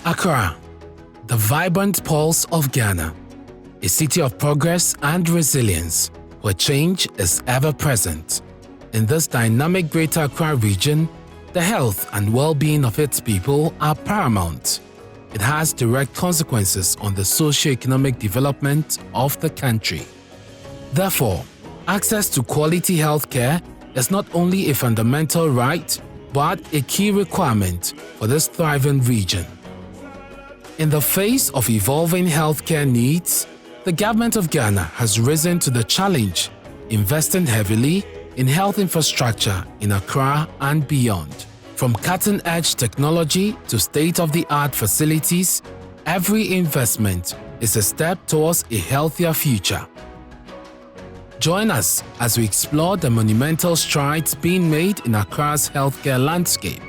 Accra, the vibrant pulse of Ghana, a city of progress and resilience where change is ever present. In this dynamic Greater Accra region, the health and well-being of its people are paramount. It has direct consequences on the socio-economic development of the country. Therefore, access to quality healthcare is not only a fundamental right, but a key requirement for this thriving region. In the face of evolving healthcare needs, the government of Ghana has risen to the challenge, investing heavily in health infrastructure in Accra and beyond. From cutting-edge technology to state-of-the-art facilities, every investment is a step towards a healthier future. Join us as we explore the monumental strides being made in Accra's healthcare landscape.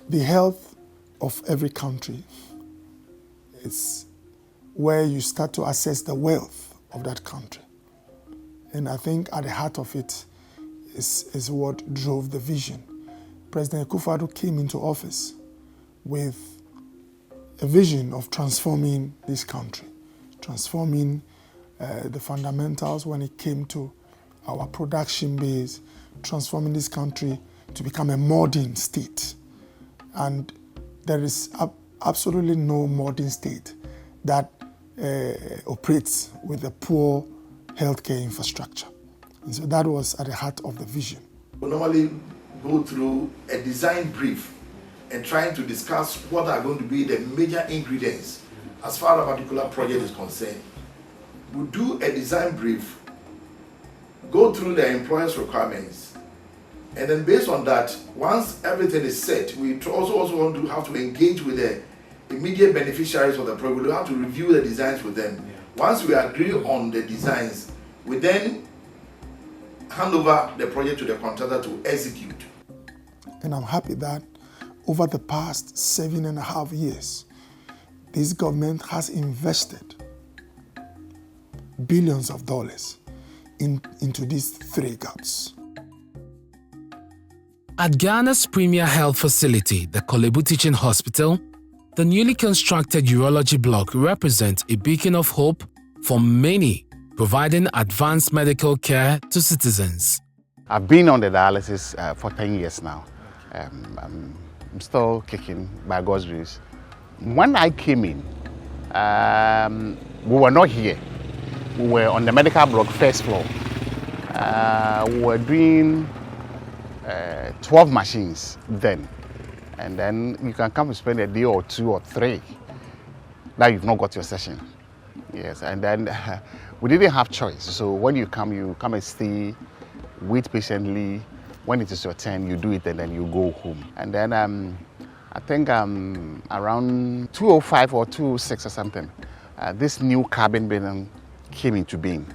The health of every country is where you start to assess the wealth of that country. And I think at the heart of it is what drove the vision. President Akufo-Addo came into office with a vision of transforming this country, transforming the fundamentals when it came to our production base, transforming this country to become a modern state. And there is absolutely no modern state that operates with a poor healthcare infrastructure. And so that was at the heart of the vision. We normally go through a design brief and trying to discuss what are going to be the major ingredients as far as a particular project is concerned. We do a design brief, go through the employer's requirements, and then based on that, once everything is set, we also want to have to engage with the immediate beneficiaries of the project. We have to review the designs with them. Once we agree on the designs, we then hand over the project to the contractor to execute. And I'm happy that over the past 7.5 years, this government has invested billions of dollars into these three gaps. At Ghana's premier health facility, the Kolebu Teaching Hospital, the newly constructed urology block represents a beacon of hope for many, providing advanced medical care to citizens. I've been on the dialysis for 10 years now. I'm still kicking by God's grace. When I came in, we were not here. We were on the medical block, first floor. We were doing 12 machines then, and then you can come and spend a day or 2 or 3 that you've not got your session. Yes, and then we didn't have choice. So when you come and stay, wait patiently. When it is your turn, you do it and then you go home. And then I think around 205 or 206 or something, this new cabin building came into being.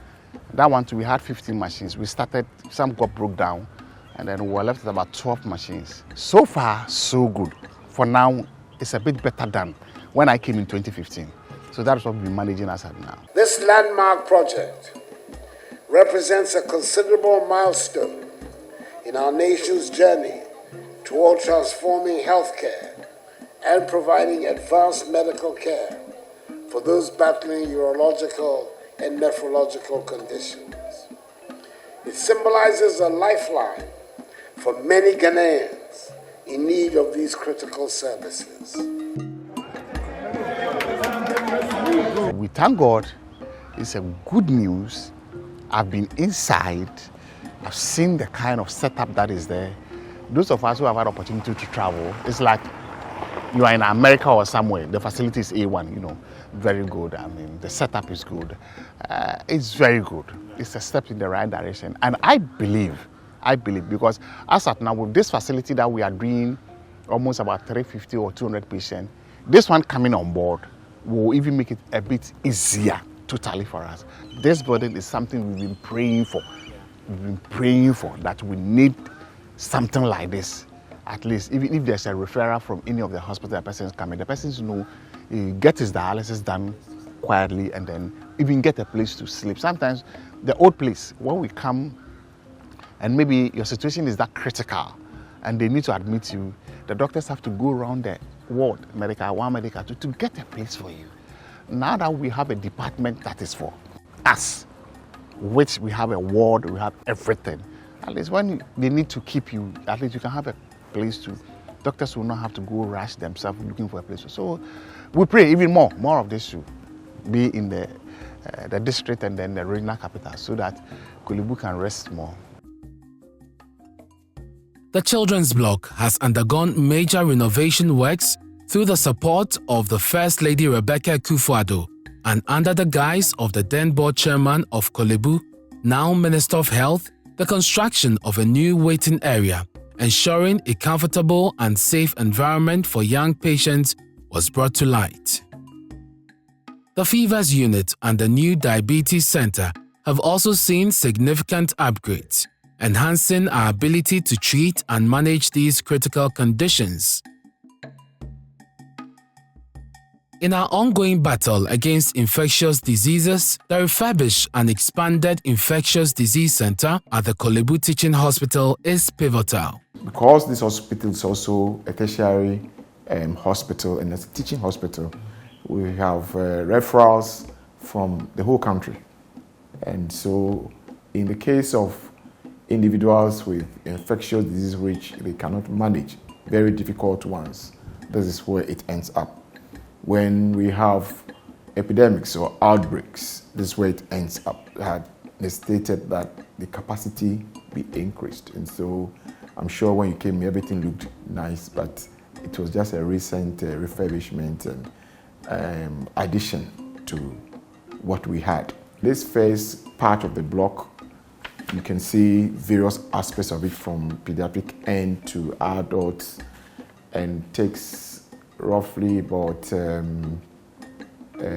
That one too, we had 15 machines. We started, some got broke down, and then we were left with about 12 machines. So far, so good. For now, it's a bit better than when I came in 2015. So that's what we're managing as of now. This landmark project represents a considerable milestone in our nation's journey toward transforming healthcare and providing advanced medical care for those battling urological and nephrological conditions. It symbolizes a lifeline for many Ghanaians in need of these critical services. We thank God. It's a good news. I've been inside. I've seen the kind of setup that is there. Those of us who have had opportunity to travel, it's like you are in America or somewhere. The facility is A1, very good. I mean, the setup is good. It's very good. It's a step in the right direction. And I believe, because as at now, with this facility that we are doing almost about 350 or 200 patients, This one coming on board will even make it a bit easier totally for us. This building is something we've been praying for. We've been praying for that we need something like this. At least, even if there's a referral from any of the hospitals the person is coming, the person know get his dialysis done quietly and then even get a place to sleep. Sometimes the old place, when we come and maybe your situation is that critical and they need to admit you, the doctors have to go around the ward, medical 1, medical 2, to get a place for you. Now that we have a department that is for us, which we have a ward, we have everything, at least when they need to keep you, at least you can have a place to, doctors will not have to go rush themselves looking for a place. So we pray even more of this should be in the district and then the regional capital so that Korle Bu can rest more. The children's block has undergone major renovation works through the support of the First Lady Rebecca Akufo-Addo and under the guise of the then board chairman of Korle Bu, now Minister of Health. The construction of a new waiting area, ensuring a comfortable and safe environment for young patients, was brought to light. The Fevers Unit and the new Diabetes Center have also seen significant upgrades, enhancing our ability to treat and manage these critical conditions. In our ongoing battle against infectious diseases, the refurbished and expanded Infectious Disease Center at the Korle Bu Teaching Hospital is pivotal. Because this hospital is also a tertiary hospital and it's a teaching hospital, we have referrals from the whole country. And so in the case of individuals with infectious disease which they cannot manage, very difficult ones, this is where it ends up. When we have epidemics or outbreaks, this is where it ends up. They stated that the capacity be increased. And so I'm sure when you came here, everything looked nice, but it was just a recent refurbishment and addition to what we had. This first part of the block, you can see various aspects of it from pediatric end to adults and takes roughly about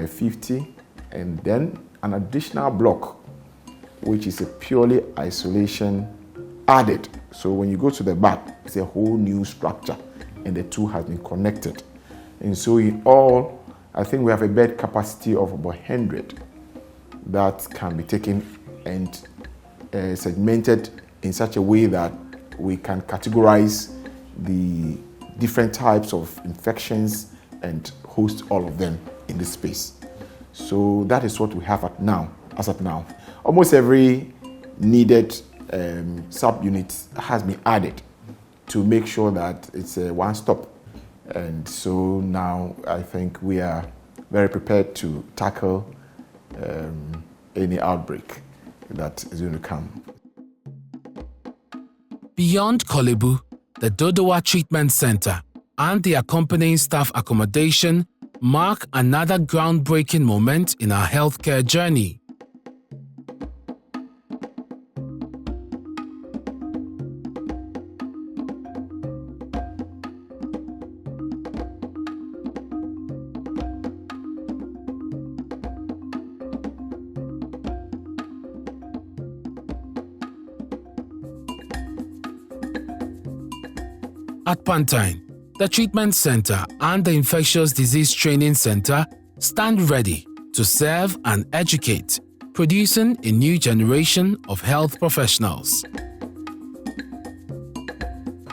50, and then an additional block which is a purely isolation added. So when you go to the back, it's a whole new structure and the two have been connected. And so in all, I think we have a bed capacity of about 100 that can be taken and segmented in such a way that we can categorize the different types of infections and host all of them in this space. So that is what we have as of now. Almost every needed subunit has been added to make sure that it's a one-stop. And so now I think we are very prepared to tackle any outbreak that is going to come. Beyond Korle Bu, the Dodowa Treatment Center and the accompanying staff accommodation mark another groundbreaking moment in our healthcare journey. At Pantine, the Treatment Center and the Infectious Disease Training Center stand ready to serve and educate, producing a new generation of health professionals.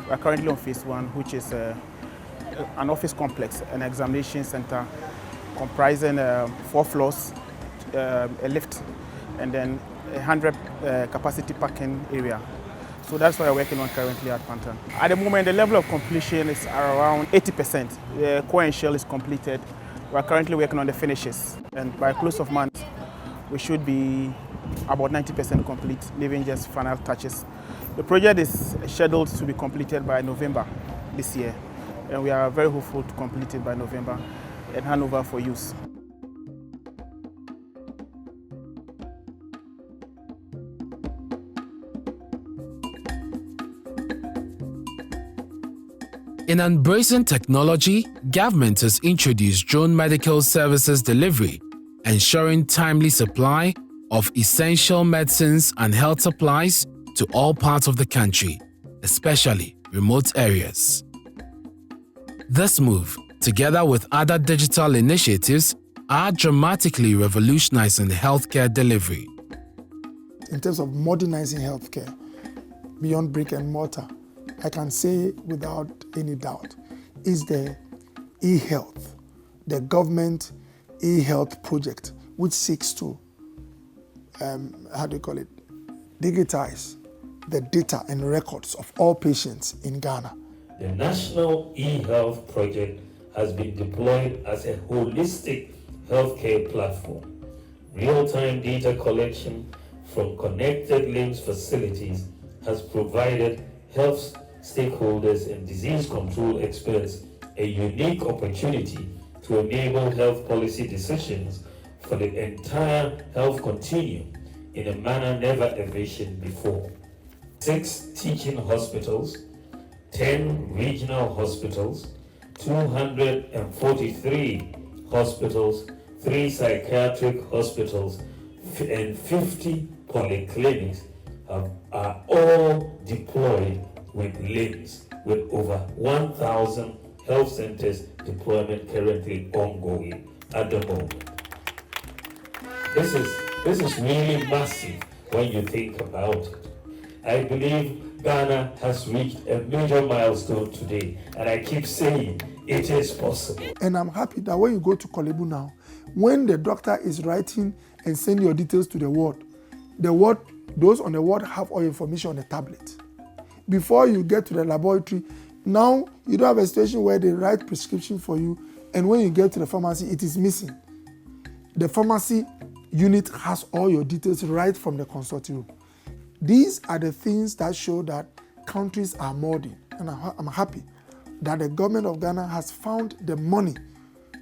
We are currently on phase 1, which is an office complex, an examination center comprising 4 floors, a lift, and then 100 capacity parking area. So that's what we're working on currently at Pantine. At the moment, the level of completion is around 80%. The core and shell is completed. We're currently working on the finishes. And by close of month, we should be about 90% complete, leaving just final touches. The project is scheduled to be completed by November this year. And we are very hopeful to complete it by November and hand over for use. In embracing technology, government has introduced drone medical services delivery, ensuring timely supply of essential medicines and health supplies to all parts of the country, especially remote areas. This move, together with other digital initiatives, are dramatically revolutionizing healthcare delivery. In terms of modernizing healthcare, beyond brick and mortar, I can say without any doubt, is the e-health, the government e-health project, which seeks to, digitize the data and records of all patients in Ghana. The National e-health project has been deployed as a holistic healthcare platform. Real-time data collection from connected LIMS facilities has provided health stakeholders and disease control experts a unique opportunity to enable health policy decisions for the entire health continuum in a manner never envisioned before. 6 teaching hospitals, 10 regional hospitals, 243 hospitals, 3 psychiatric hospitals, and 50 polyclinics are all deployed with LIMS, with over 1,000 health centers deployment currently ongoing at the moment. This is really massive when you think about it. I believe Ghana has reached a major milestone today, and I keep saying it is possible. And I'm happy that when you go to Kolebu now, when the doctor is writing and sending your details to the ward, those on the ward have all information on the tablet. Before you get to the laboratory, now you don't have a situation where they write prescription for you, and when you get to the pharmacy, it is missing. The pharmacy unit has all your details right from the consulting room. These are the things that show that countries are modern, and I'm happy that the government of Ghana has found the money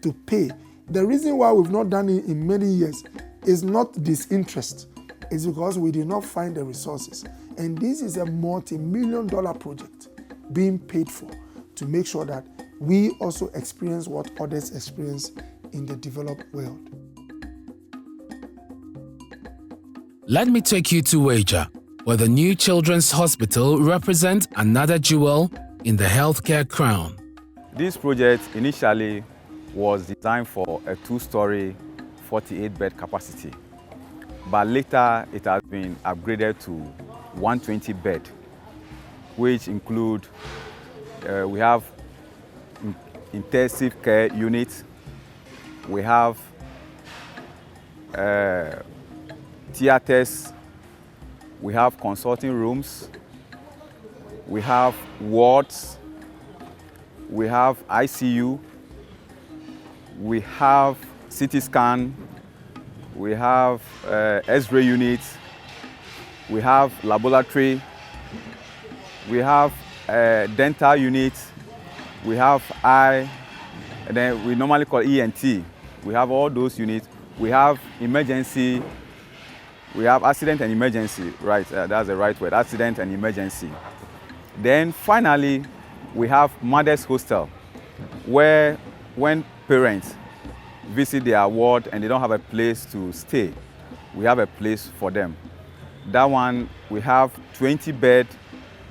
to pay. The reason why we've not done it in many years is not disinterest. It's because we did not find the resources. And this is a multi-million-dollar project being paid for to make sure that we also experience what others experience in the developed world. Let me take you to Waja, where the new Children's Hospital represents another jewel in the healthcare crown. This project initially was designed for a 2-story, 48-bed capacity, but later it has been upgraded to 120-bed, which include we have intensive care unit, we have theaters, we have consulting rooms, we have wards, we have ICU, we have CT scan, we have X-ray units, we have laboratory, we have dental unit, we have eye, and then we normally call ENT. We have all those units. We have emergency, we have accident and emergency, right, that's the right word, accident and emergency. Then finally, we have mother's hostel, where when parents visit their ward and they don't have a place to stay, we have a place for them. That one, we have 20 bed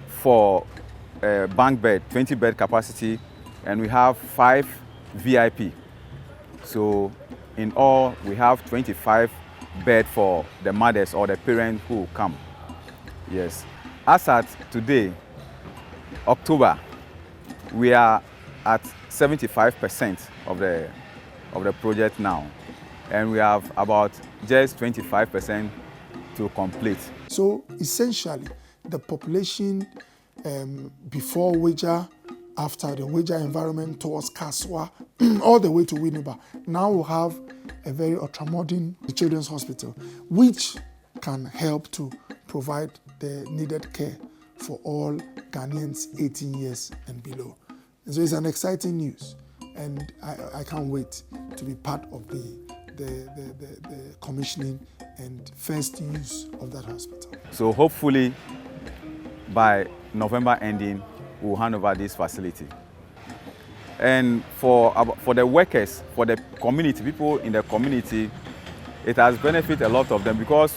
for bank bed, 20 bed capacity, and we have 5 VIP. So in all, we have 25 bed for the mothers or the parents who come. Yes. As at today, October, we are at 75% of the project now, and we have about just 25% to complete. So essentially, the population before Waja, after the Waja environment towards Kaswa, all the way to Winneba, now we have a very ultramodern children's hospital, which can help to provide the needed care for all Ghanaians 18 years and below. And so it's an exciting news, and I can't wait to be part of the commissioning and first use of that hospital. So hopefully by November ending, we'll hand over this facility. And for the workers, for the community, people in the community, it has benefited a lot of them because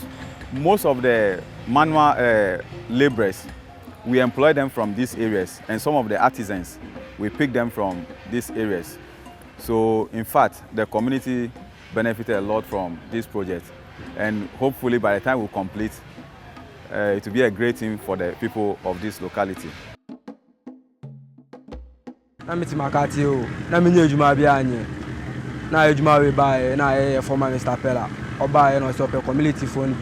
most of the manual laborers, we employ them from these areas, and some of the artisans, we pick them from these areas. So in fact, the community benefited a lot from this project, and hopefully by the time we complete, it will be a great thing for the people of this locality. I'm Makati, I'm in Jumabiani. Now Juma buy na former Mr. Pella. Or buy no stop a community phone.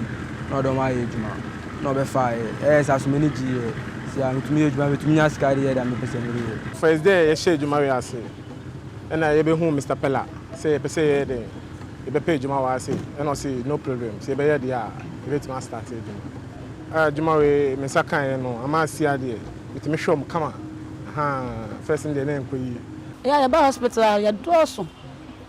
No don't my Juma. No be fire. As many G. See, I'm to me Juma to me as carrier than me person. First day, I share Juma we say. And I be home Mr. Pella. Say there. You be pay Juma we say. And I say no problem. Say be there. You wait to start it. Juma we me saka no. Ama see there. It me show come on. First in the name for you. Yeah, the hospital, you do also.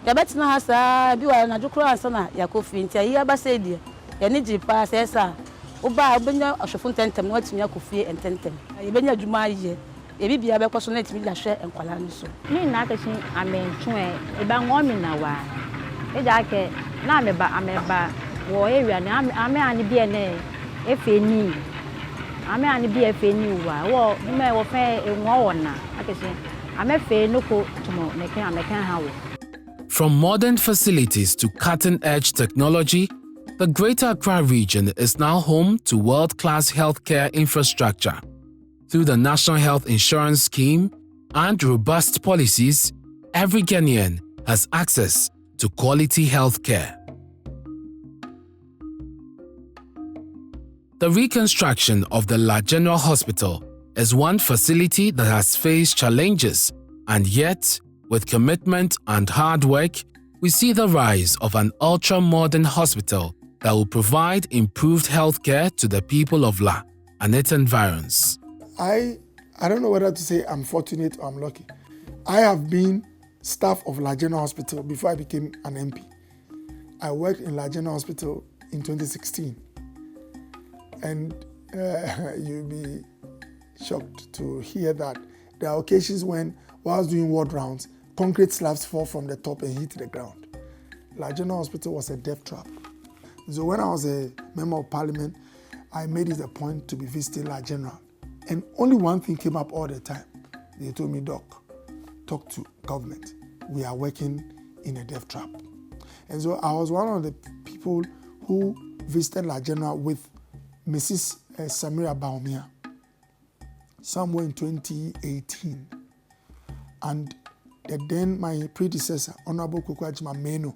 You bet no has a be one na jukura sana ya kofi ntia ya ba say dia. Ya ni jipa say sa. Oba obenya osofun tentem na watimi akofie ententem. Ya benya dwuma ye. E bibia be kwaso na timi la hwe enkwala no so. Me na akachi amentu e ba ngomi na wa. E ja ke na ameba wo area na ame ani bi ene efeni. Ame ani bi efeni wa. Wo me wo fe enwo wona. Akachi ame fe no ko tumo mekan hawo. From modern facilities to cutting-edge technology, the Greater Accra region is now home to world-class healthcare infrastructure. Through the National Health Insurance Scheme and robust policies, every Ghanaian has access to quality healthcare. The reconstruction of the La General Hospital is one facility that has faced challenges, and yet, with commitment and hard work, we see the rise of an ultra-modern hospital that will provide improved healthcare to the people of La and its environs. I don't know whether to say I'm fortunate or I'm lucky. I have been staff of La General Hospital before I became an MP. I worked in La General Hospital in 2016. And you'll be shocked to hear that there are occasions when, while I was doing ward rounds, concrete slabs fall from the top and hit the ground. La General Hospital was a death trap. So when I was a member of parliament, I made it a point to be visiting La General. And only one thing came up all the time. They told me, Doc, talk to government. We are working in a death trap. And so I was one of the people who visited La General with Mrs. Samira Baumia somewhere in 2018. And then my predecessor, Honorable Kukwajima Meno,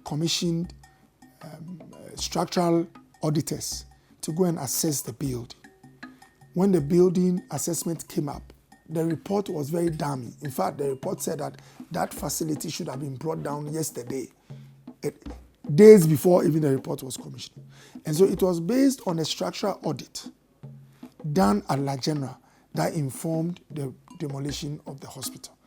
commissioned structural auditors to go and assess the building. When the building assessment came up, the report was very damning. In fact, the report said that that facility should have been brought down yesterday, days before even the report was commissioned. And so it was based on a structural audit done at La General that informed the demolition of the hospital.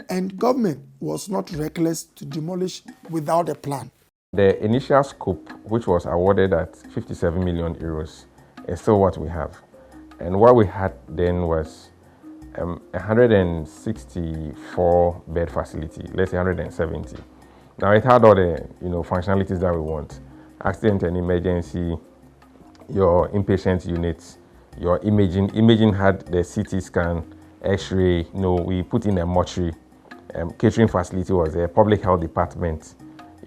And government was not reckless to demolish without a plan. The initial scope, which was awarded at 57 million euros, is still what we have. And what we had then was a 164 bed facility, let's say 170. Now it had all the functionalities that we want: accident and emergency, your inpatient units, your imaging. Imaging had the CT scan, X-ray. We put in a mortuary. Catering facility was there. Public health department.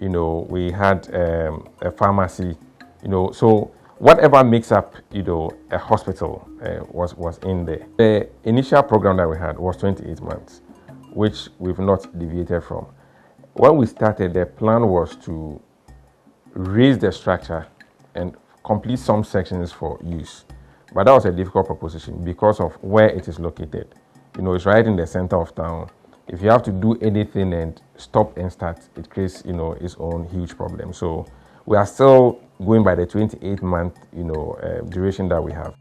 We had a pharmacy. So whatever makes up a hospital was in there. The initial program that we had was 28 months, which we've not deviated from. When we started, the plan was to raise the structure and complete some sections for use. But that was a difficult proposition because of where it is located. It's right in the center of town. If you have to do anything and stop and start, it creates, its own huge problem. So we are still going by the 28-month, duration that we have.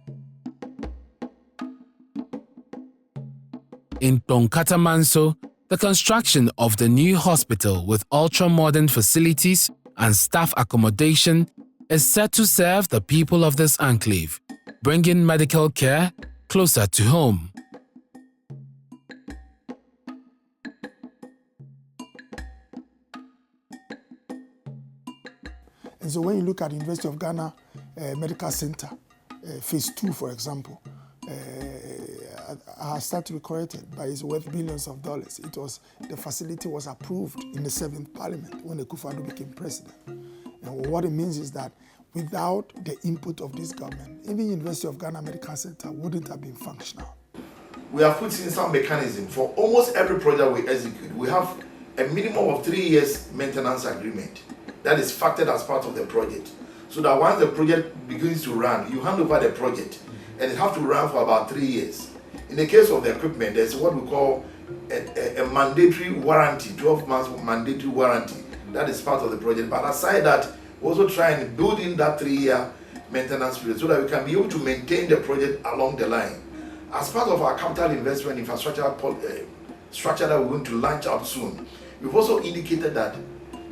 In Tonkatamanso, the construction of the new hospital with ultra-modern facilities and staff accommodation is set to serve the people of this enclave, bringing medical care closer to home. And so when you look at the University of Ghana Medical Center, phase 2, for example, I start to be corrected, but it's worth billions of dollars. The facility was approved in the 7th Parliament when Akufo-Addo became president. And what it means is that without the input of this government, even University of Ghana Medical Center wouldn't have been functional. We have put in some mechanism for almost every project we execute. We have a minimum of 3 years maintenance agreement that is factored as part of the project. So that once the project begins to run, you hand over the project and it has to run for about 3 years. In the case of the equipment, there's what we call a mandatory warranty, 12 months mandatory warranty. That is part of the project. But aside that, we also try and build in that 3-year maintenance period so that we can be able to maintain the project along the line. As part of our capital investment infrastructure structure that we're going to launch out soon, we've also indicated that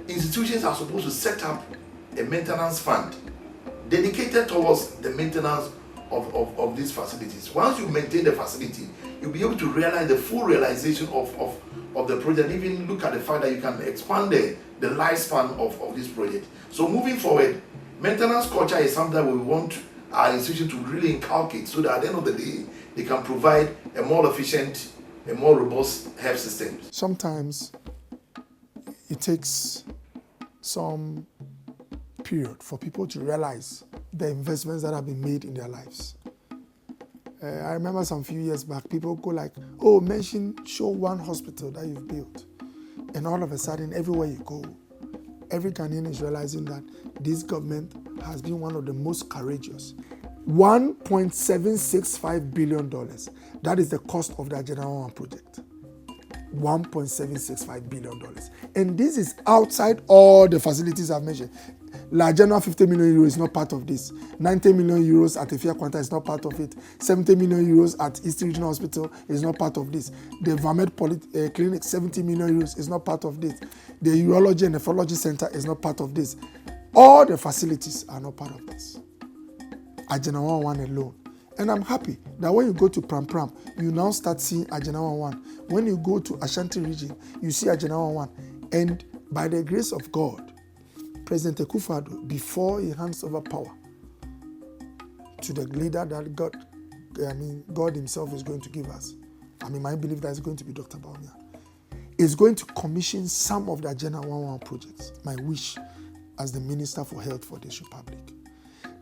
institutions are supposed to set up a maintenance fund dedicated towards the maintenance of these facilities. Once you maintain the facility, you'll be able to realize the full realization of the project, even look at the fact that you can expand the lifespan of this project. So moving forward, maintenance culture is something that we want our institution to really inculcate so that at the end of the day, they can provide a more efficient, a more robust health system. Sometimes it takes some period for people to realize the investments that have been made in their lives. I remember some few years back, people go like, oh, show one hospital that you've built. And all of a sudden, everywhere you go, every Ghanaian is realizing that this government has been one of the most courageous. $1.765 billion. That is the cost of the Agenda 1 project. $1.765 billion. And this is outside all the facilities I've mentioned. La General 50 million euros is not part of this. 90 million euros at Efia Quanta is not part of it. 70 million euros at East Regional Hospital is not part of this. The Vamed Clinic, 70 million euros is not part of this. The Urology and Nephrology Center is not part of this. All the facilities are not part of this. Agenda 1 alone. And I'm happy that when you go to Pram Pram, you now start seeing Agenda 1. When you go to Ashanti region, you see Agenda 1. And by the grace of God, President Akufo-Addo, before he hands over power to the leader that God himself is going to give us, I believe that is going to be Dr. Bawumia, is going to commission some of the Agenda 1 projects. My wish as the Minister for Health for this Republic,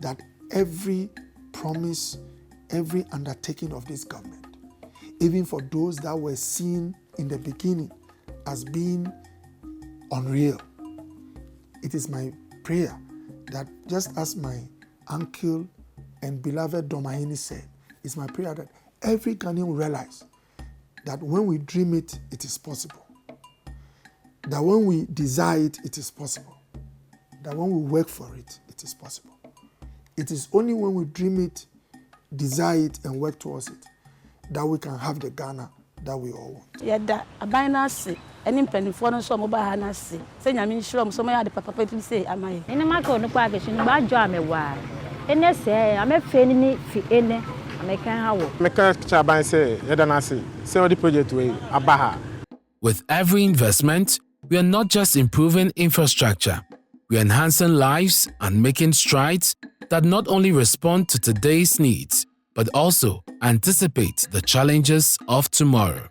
that every promise, every undertaking of this government, even for those that were seen in the beginning as being unreal, it is my prayer that just as my uncle and beloved Domahini said, it's my prayer that every Ghanaian will realize that when we dream it, it is possible. That when we desire it, it is possible. That when we work for it, it is possible. It is only when we dream it, desire it, and work towards it that we can have the Ghana that we all want. Yeah, any penny for no some mobile hanasi. Say Yamin Shrum, so my papa say, am I? In a macro no question, bad job me why. And they say, I'm a penny for any, I make how. Meka Chaban say, Yadanasi, say the project way, Abaha. With every investment, we are not just improving infrastructure, we are enhancing lives and making strides that not only respond to today's needs, but also anticipate the challenges of tomorrow.